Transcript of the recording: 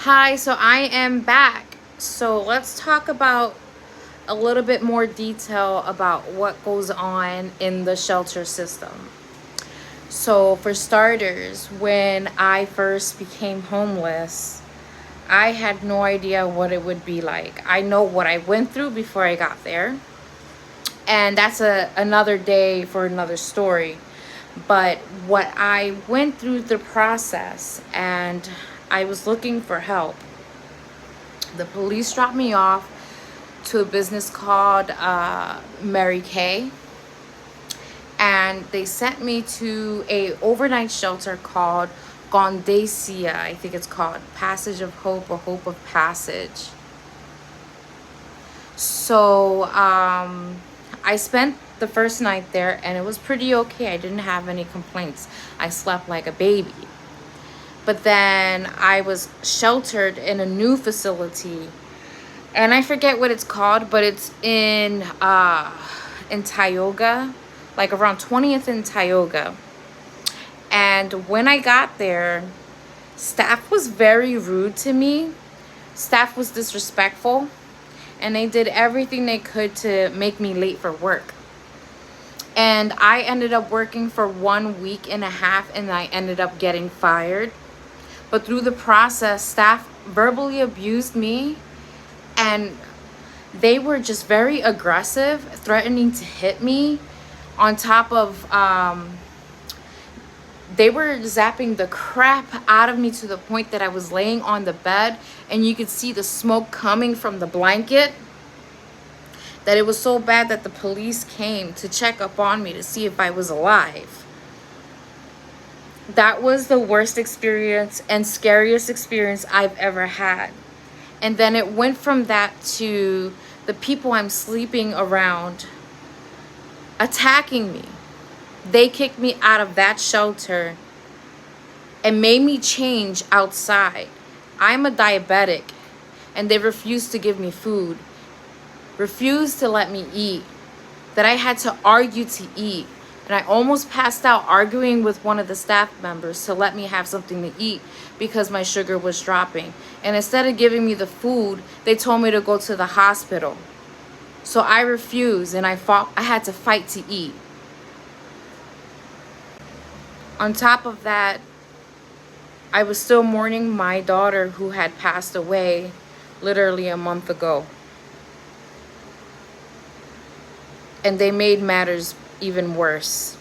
Hi, so I am back. So let's talk about a little bit more detail about what goes on in the shelter system. So, for starters, when I first became homeless, I had no idea what it would be like. I know what I went through before I got there, and that's another day for another story. But what I went through the process, and I was looking for help. The police dropped me off to a business called Mary Kay, and they sent me to a overnight shelter called Gondacia. I think it's called Passage of Hope or Hope of Passage. So I spent the first night there, and it was pretty okay. I didn't have any complaints. I slept like a baby. But then I was sheltered in a new facility, and I forget what it's called, but it's in Tioga, like around 20th and Tioga. And when I got there, staff was very rude to me. Staff was disrespectful, and they did everything they could to make me late for work. And I ended up working for 1 week and a half, and I ended up getting fired. But through the process, staff verbally abused me, and they were just very aggressive, threatening to hit me. On top of, they were zapping the crap out of me to the point that I was laying on the bed, and you could see the smoke coming from the blanket. That it was so bad that the police came to check up on me to see if I was alive. That was the worst experience and scariest experience I've ever had. And then it went from that to the people I'm sleeping around attacking me. They kicked me out of that shelter and made me change outside. I'm a diabetic, and they refused to give me food, refused to let me eat, that I had to argue to eat. And I almost passed out arguing with one of the staff members to let me have something to eat because my sugar was dropping. And instead of giving me the food, they told me to go to the hospital. So I refused, and I had to fight to eat. On top of that, I was still mourning my daughter who had passed away literally a month ago. And they made matters even worse.